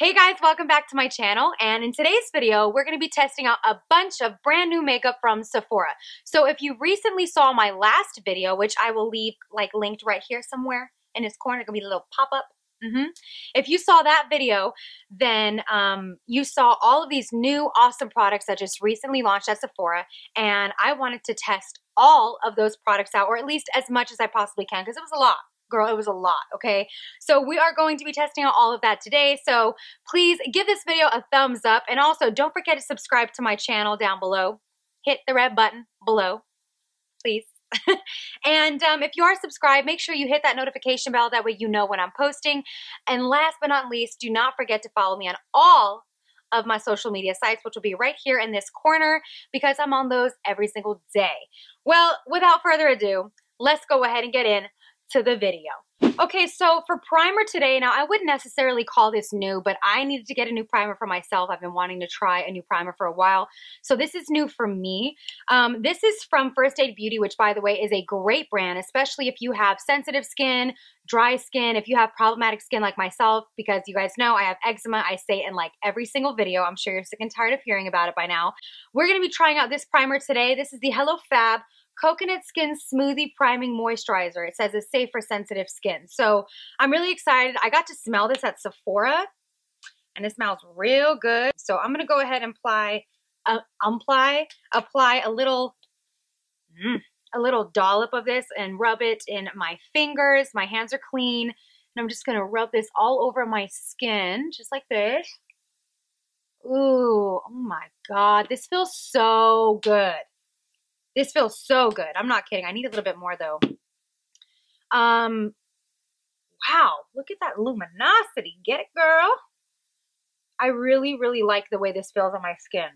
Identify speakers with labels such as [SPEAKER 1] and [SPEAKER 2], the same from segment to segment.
[SPEAKER 1] Hey guys, welcome back to my channel, and in today's video we're going to be testing out a bunch of brand new makeup from Sephora. So if you recently saw my last video, which I will leave linked right here somewhere in this corner, it's going to be a little pop-up. If you saw that video, then you saw all of these new awesome products that just recently launched at Sephora, and I wanted to test all of those products out, or at least as much as I possibly can, because it was a lot. Girl, it was a lot, okay? So we are going to be testing out all of that today. So please give this video a thumbs up. And also don't forget to subscribe to my channel down below. Hit the red button below, please. And if you are subscribed, make sure you hit that notification bell. That way you know when I'm posting. And last but not least, do not forget to follow me on all of my social media sites, which will be right here in this corner, because I'm on those every single day. Well, without further ado, let's go ahead and get in to the video. Okay, so for primer today, now I wouldn't necessarily call this new, but I needed to get a new primer for myself. I've been wanting to try a new primer for a while, so this is new for me. This is from First Aid Beauty, which by the way is a great brand, especially if you have sensitive skin, dry skin, if you have problematic skin like myself, because you guys know I have eczema. I say it in like every single video. I'm sure you're sick and tired of hearing about it by now. We're going to be trying out this primer today. This is the Hello Fab Coconut Skin Smoothie Priming Moisturizer. It says it's safe for sensitive skin. So I'm really excited. I got to smell this at Sephora and it smells real good. So I'm going to go ahead and apply a little dollop of this and rub it in my fingers. My hands are clean. And I'm just going to rub this all over my skin, just like this. Ooh, oh my God. This feels so good. This feels so good. I'm not kidding. I need a little bit more though. Wow, look at that luminosity. Get it, girl? I really, really like the way this feels on my skin.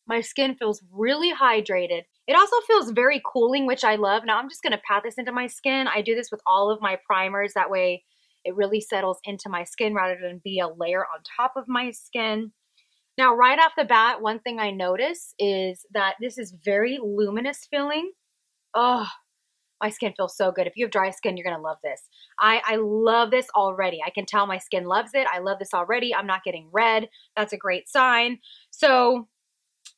[SPEAKER 1] My skin feels really hydrated. It also feels very cooling, which I love. Now I'm just going to pat this into my skin. I do this with all of my primers. That way it really settles into my skin rather than be a layer on top of my skin. Now, right off the bat, one thing I notice is that this is very luminous feeling. Oh, my skin feels so good. If you have dry skin, you're going to love this. I love this already. I can tell my skin loves it. I love this already. I'm not getting red. That's a great sign. So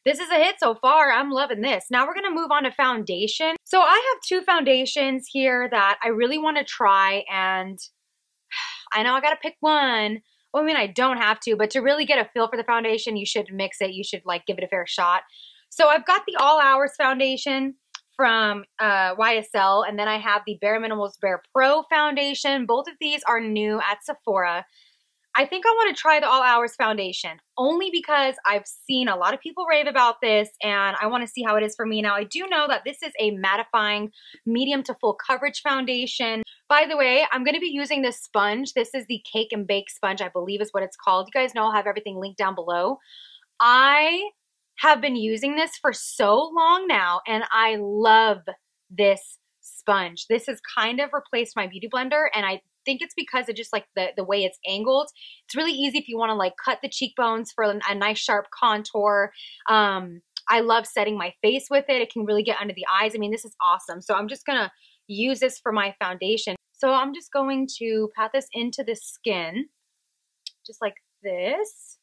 [SPEAKER 1] this is a hit so far. I'm loving this. Now we're going to move on to foundation. So I have two foundations here that I really want to try, and I know I got to pick one. Well, I mean, I don't have to, but to really get a feel for the foundation, you should mix it. You should give it a fair shot. So I've got the All Hours foundation from YSL, and then I have the Bare Minimalist Bare Pro foundation. Both of these are new at Sephora. I think I want to try the All Hours foundation only because I've seen a lot of people rave about this, and I want to see how it is for me. Now, I do know that this is a mattifying medium to full coverage foundation. By the way, I'm going to be using this sponge. This is the Cake and Bake sponge, I believe is what it's called. You guys know I'll have everything linked down below. I have been using this for so long now, and I love this sponge. This has kind of replaced my beauty blender, and I think it's because of just the way it's angled. It's really easy if you want to cut the cheekbones for a nice sharp contour. I love setting my face with it. It can really get under the eyes. I mean, this is awesome. So I'm just going to use this for my foundation. So I'm just going to pat this into the skin, just like this.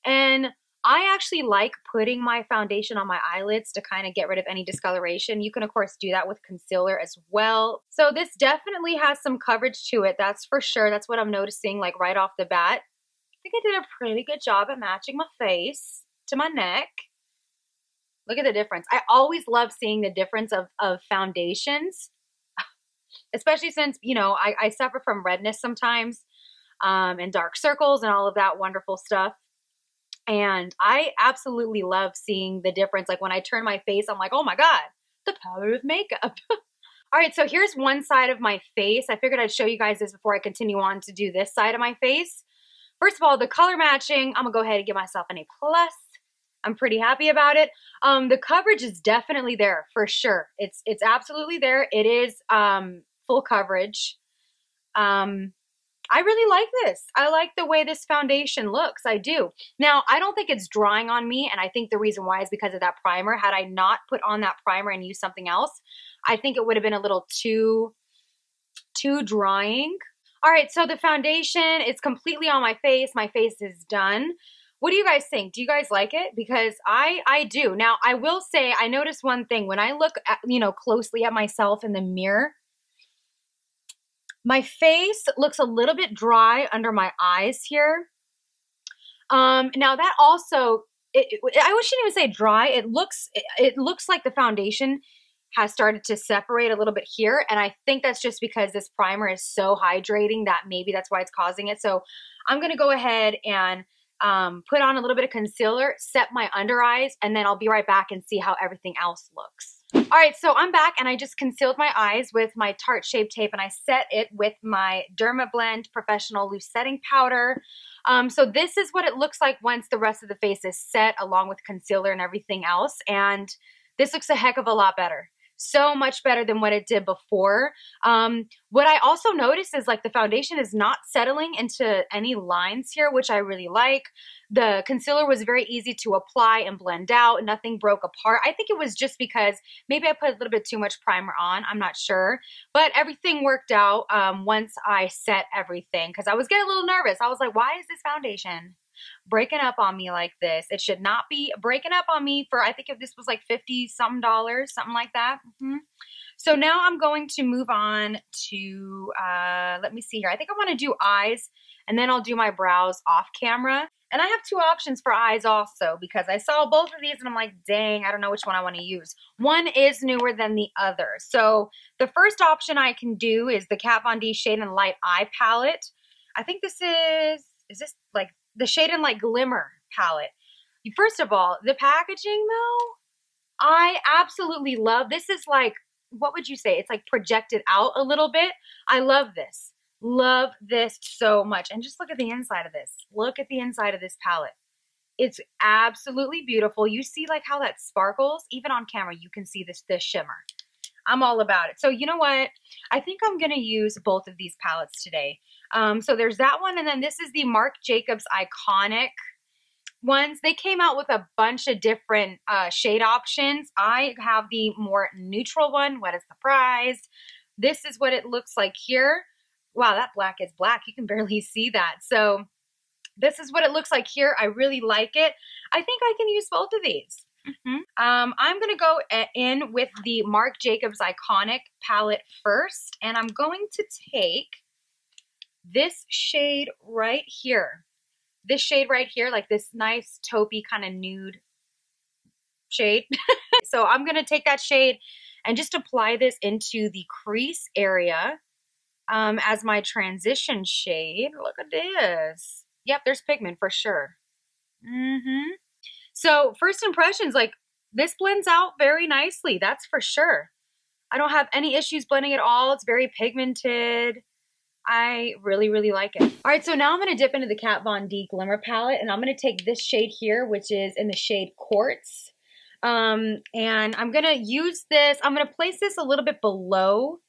[SPEAKER 1] And I actually like putting my foundation on my eyelids to kind of get rid of any discoloration. You can, of course, do that with concealer as well. So this definitely has some coverage to it, that's for sure. That's what I'm noticing, right off the bat. I think I did a pretty good job at matching my face to my neck. Look at the difference. I always love seeing the difference of foundations, especially since, I suffer from redness sometimes and dark circles and all of that wonderful stuff. And I absolutely love seeing the difference. When I turn my face, I'm like, oh my God, the power of makeup. All right, so here's one side of my face. I figured I'd show you guys this before I continue on to do this side of my face. First of all, the color matching, I'm gonna go ahead and give myself an A+. I'm pretty happy about it. The coverage is definitely there for sure. It's absolutely there. It is full coverage. I really like this. I like the way this foundation looks. I do. Now, I don't think it's drying on me, and I think the reason why is because of that primer. Had I not put on that primer and used something else, I think it would have been a little too drying. All right, so the foundation is completely on my face. My face is done. What do you guys think? Do you guys like it? Because I do. Now, I will say I noticed one thing. When I look at, closely at myself in the mirror, my face looks a little bit dry under my eyes here. Now that also, I shouldn't even say dry. It looks like the foundation has started to separate a little bit here. And I think that's just because this primer is so hydrating that maybe that's why it's causing it. So I'm going to go ahead and put on a little bit of concealer, set my under eyes, and then I'll be right back and see how everything else looks. All right, so I'm back and I just concealed my eyes with my Tarte Shape Tape and I set it with my Dermablend Professional Loose Setting Powder. So this is what it looks like once the rest of the face is set along with concealer and everything else. And this looks a heck of a lot better. So much better than what it did before. What I also noticed is like the foundation is not settling into any lines here, which I really like. The concealer was very easy to apply and blend out. Nothing broke apart. I think it was just because maybe I put a little bit too much primer on. I'm not sure. But everything worked out once I set everything because I was getting a little nervous. I was like, why is this foundation breaking up on me like this? It should not be breaking up on me for, I think if this was like $50-some, something like that. So now I'm going to move on to, let me see here. I think I want to do eyes and then I'll do my brows off camera. And I have two options for eyes also because I saw both of these and I'm like, dang, I don't know which one I want to use. One is newer than the other. So the first option I can do is the Kat Von D Shade and Light Eye Palette. I think this is this like the Shade and Light Glimmer palette. First of all, the packaging though, I absolutely love. This is like, what would you say? It's like projected out a little bit. I love this. Love this so much. And just look at the inside of this. Look at the inside of this palette. It's absolutely beautiful. You see like how that sparkles? Even on camera, you can see this shimmer. I'm all about it. So you know what? I think I'm going to use both of these palettes today. So there's that one. And then this is the Marc Jacobs Eyeconic ones. They came out with a bunch of different shade options. I have the more neutral one. What a surprise. This is what it looks like here. Wow, that black is black. You can barely see that. So this is what it looks like here. I really like it. I think I can use both of these. I'm going to go in with the Marc Jacobs Eyeconic palette first. And I'm going to take this shade right here. This shade right here, like this nice taupey kind of nude shade. So I'm going to take that shade and just apply this into the crease area as my transition shade. Look at this. Yep, there's pigment for sure. So first impressions, like this blends out very nicely. That's for sure. I don't have any issues blending at all. It's very pigmented. I really, really like it. All right, so now I'm going to dip into the Kat Von D Glimmer palette, and I'm going to take this shade here, which is in the shade Quartz. And I'm going to use this. I'm going to place this a little bit below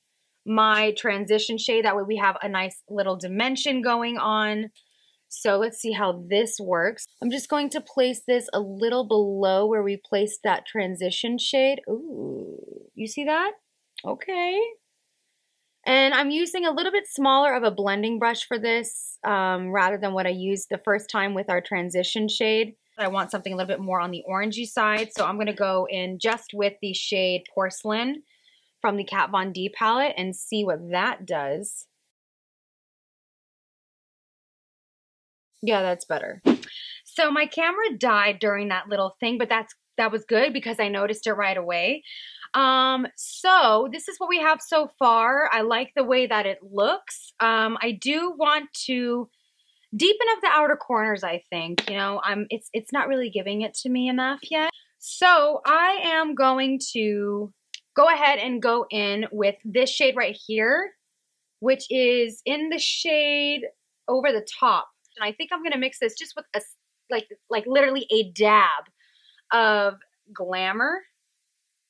[SPEAKER 1] my transition shade. That way we have a nice little dimension going on. So let's see how this works. I'm just going to place this a little below where we placed that transition shade. Ooh, you see that? Okay. And I'm using a little bit smaller of a blending brush for this rather than what I used the first time with our transition shade. I want something a little bit more on the orangey side. So I'm going to go in just with the shade Porcelain from the Kat Von D palette and see what that does. Yeah, that's better. So my camera died during that little thing, but that was good because I noticed it right away. So this is what we have so far. I like the way that it looks. I do want to deepen up the outer corners, I think. You know, it's not really giving it to me enough yet. So I am going to go ahead and go in with this shade right here, which is in the shade Over the Top. And I think I'm going to mix this just with a, like literally a dab of Glamour,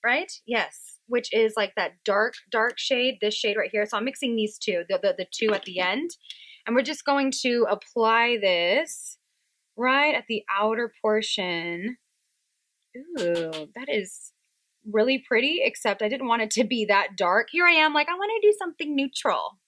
[SPEAKER 1] right? Yes, which is like that dark shade, this shade right here. So I'm mixing these two, the two at the end. And we're just going to apply this right at the outer portion. Ooh, that is really pretty, except I didn't want it to be that dark. Here I am like, I want to do something neutral.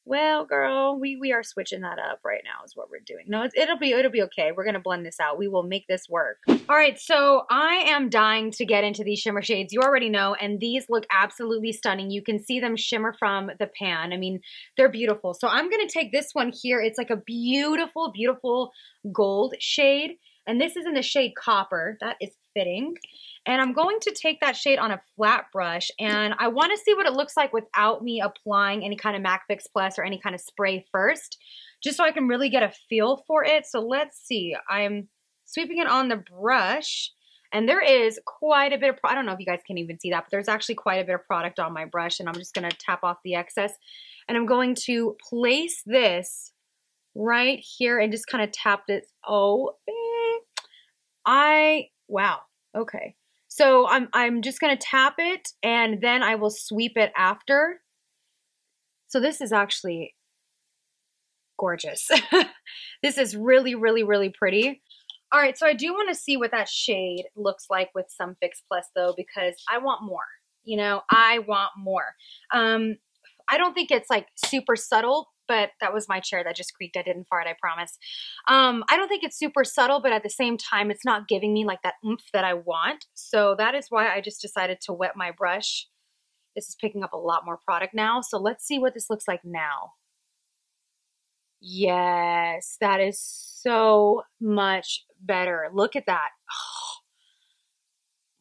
[SPEAKER 1] Well, girl, we are switching that up right now is what we're doing. No, it'll be okay. We're going to blend this out. We will make this work. All right, so I am dying to get into these shimmer shades. You already know, and these look absolutely stunning. You can see them shimmer from the pan. I mean, they're beautiful. So I'm going to take this one here. It's like a beautiful, beautiful gold shade, and this is in the shade Copper. That is fitting. And I'm going to take that shade on a flat brush, and I want to see what it looks like without me applying any kind of MAC Fix Plus or any kind of spray first, just so I can really get a feel for it. So let's see. I'm sweeping it on the brush, and there is quite a bit of, I don't know if you guys can even see that, but there's actually quite a bit of product on my brush, and I'm just going to tap off the excess, and I'm going to place this right here and just kind of tap this. Oh, wow. Okay. So I'm just going to tap it, and then I will sweep it after. So this is actually gorgeous. This is really, really, really pretty. All right, so I do want to see what that shade looks like with some Fix Plus though, because I want more. You know, I want more. I don't think it's like super subtle, but that was my chair that just creaked. I didn't fart, I promise. I don't think it's super subtle, but at the same time, it's not giving me like that oomph that I want. So that is why I just decided to wet my brush. This is picking up a lot more product now. So let's see what this looks like now. Yes, that is so much better. Look at that. Oh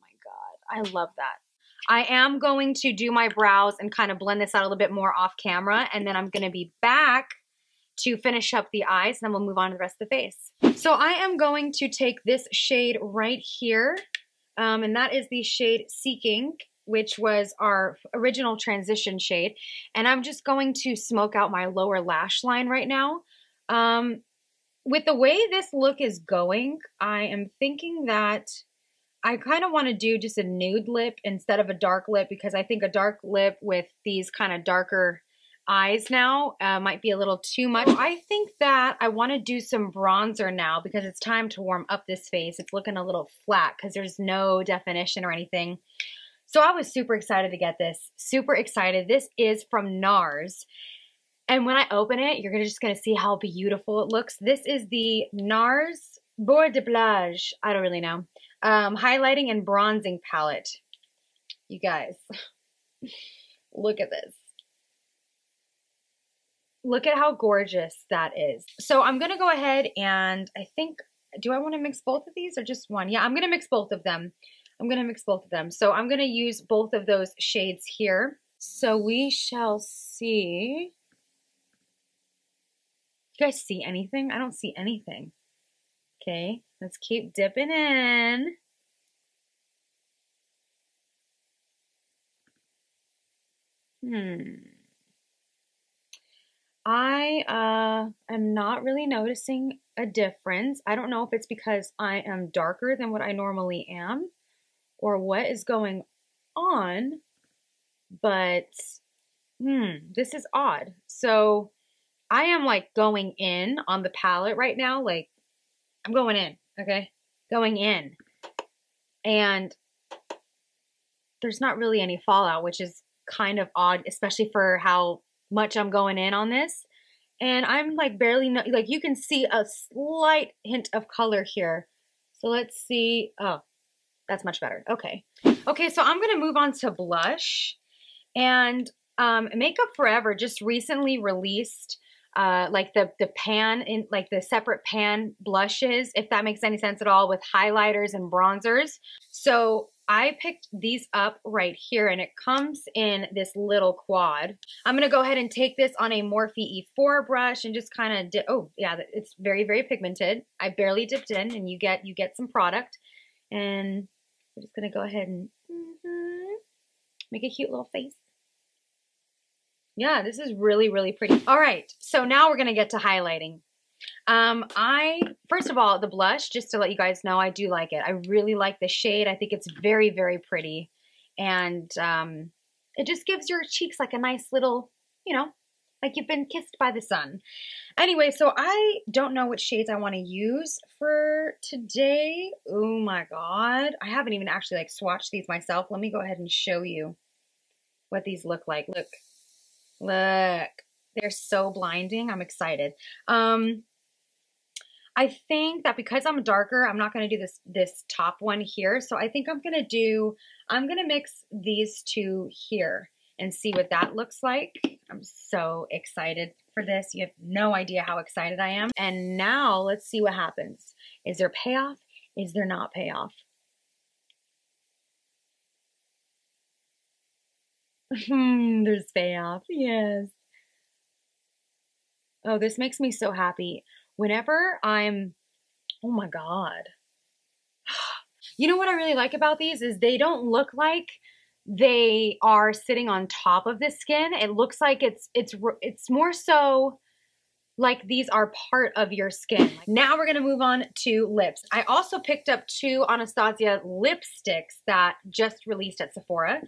[SPEAKER 1] my God, I love that. I am going to do my brows and kind of blend this out a little bit more off camera, and then I'm going to be back to finish up the eyes, and then we'll move on to the rest of the face. So I am going to take this shade right here, and that is the shade Seeking, which was our original transition shade, and I'm just going to smoke out my lower lash line right now. With the way this look is going, I am thinking that I kind of want to do just a nude lip instead of a dark lip, because I think a dark lip with these kind of darker eyes now might be a little too much. So I think that I want to do some bronzer now because it's time to warm up this face. It's looking a little flat because there's no definition or anything. So I was super excited to get this. Super excited. This is from NARS. And when I open it, you're just going to see how beautiful it looks. This is the NARS Bord de Plage. I don't really know. Highlighting and bronzing palette. You guys, look at this. Look at how gorgeous that is. So I'm going to go ahead and I think, do I want to mix both of these or just one? Yeah, I'm going to mix both of them. So I'm going to use both of those shades here. So we shall see. You guys see anything? I don't see anything. Okay, let's keep dipping in. I am not really noticing a difference. I don't know if it's because I am darker than what I normally am or what is going on, but this is odd. So I am like going in on the palette right now, like I'm going in, okay? Going in. And there's not really any fallout, which is kind of odd, especially for how much I'm going in on this. And I'm like barely, like you can see a slight hint of color here. So let's see. Oh, that's much better. Okay. Okay, so I'm going to move on to blush. And Makeup Forever just recently released like the pan, in like the separate pan blushes, if that makes any sense at all, with highlighters and bronzers. So I picked these up right here, and it comes in this little quad. I'm going to go ahead and take this on a Morphe E4 brush and just kind of dip. Oh yeah, it's very, very pigmented. I barely dipped in, and you get some product. And I'm just going to go ahead and make a cute little face. Yeah, this is really, really pretty. All right, so now we're going to get to highlighting. First of all, the blush, just to let you guys know, I do like it. I really like the shade. I think it's very, very pretty. And it just gives your cheeks like a nice little, you know, like you've been kissed by the sun. Anyway, so I don't know what shades I want to use for today. Oh my God. I haven't even actually like swatched these myself. Let me go ahead and show you what these look like. Look, they They're so blinding. I'm excited. I think that because I'm darker, I'm not going to do this top one here. So I think I'm going to mix these two here and see what that looks like. I'm so excited for this. You have no idea how excited I am. And now let's see what happens. Is there payoff? Is there not payoff? There's payoff. Yes. Oh, this makes me so happy. Whenever I'm, oh my God. You know what I really like about these is they don't look like they are sitting on top of the skin. It looks like it's more so like these are part of your skin. Now we're gonna move on to lips. I also picked up 2 Anastasia lipsticks that just released at Sephora.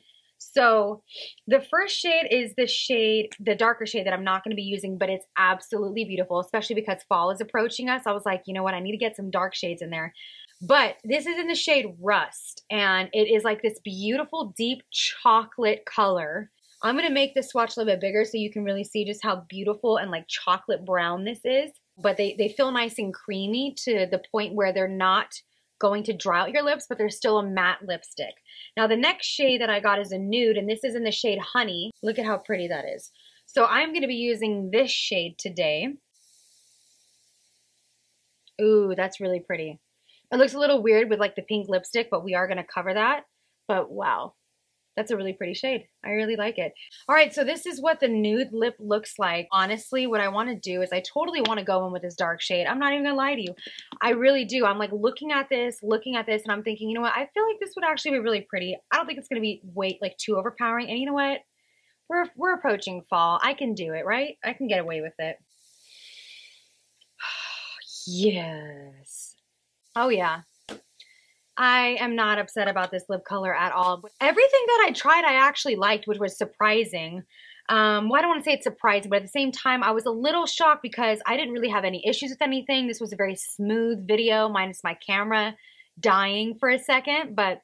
[SPEAKER 1] So the first shade is the darker shade that I'm not going to be using, but it's absolutely beautiful, especially because fall is approaching us. I was like, you know what? I need to get some dark shades in there. But this is in the shade Rust, and it is like this beautiful deep chocolate color. I'm going to make this swatch a little bit bigger so you can really see just how beautiful and like chocolate brown this is. But they feel nice and creamy to the point where they're not going to dry out your lips, but they're still a matte lipstick. Now the next shade that I got is a nude, and this is in the shade Honey. Look at how pretty that is. So I'm going to be using this shade today. Ooh, that's really pretty. It looks a little weird with like the pink lipstick, but we are going to cover that. But wow, that's a really pretty shade. I really like it. All right, so this is what the nude lip looks like. Honestly, what I want to do is I totally want to go in with this dark shade. I'm not even gonna lie to you. I really do. I'm like looking at this, and I'm thinking, you know what? I feel like this would actually be really pretty. I don't think it's gonna be like too overpowering. And you know what? We're approaching fall. I can do it, right? I can get away with it. Yes. Oh yeah. I am not upset about this lip color at all. Everything that I tried, I actually liked, which was surprising. Well, I don't want to say it's surprising, but at the same time, I was a little shocked because I didn't really have any issues with anything. This was a very smooth video, minus my camera dying for a second, but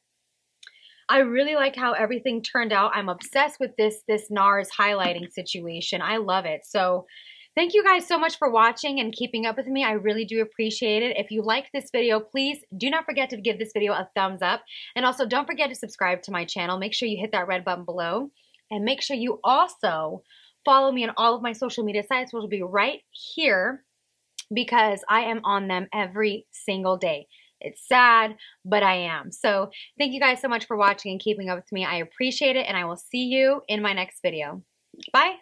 [SPEAKER 1] I really like how everything turned out. I'm obsessed with this NARS highlighting situation. I love it. So thank you guys so much for watching and keeping up with me. I really do appreciate it. If you liked this video, please do not forget to give this video a thumbs up. And also don't forget to subscribe to my channel. Make sure you hit that red button below. And make sure you also follow me on all of my social media sites, which will be right here because I am on them every single day. It's sad, but I am. So thank you guys so much for watching and keeping up with me. I appreciate it, and I will see you in my next video. Bye.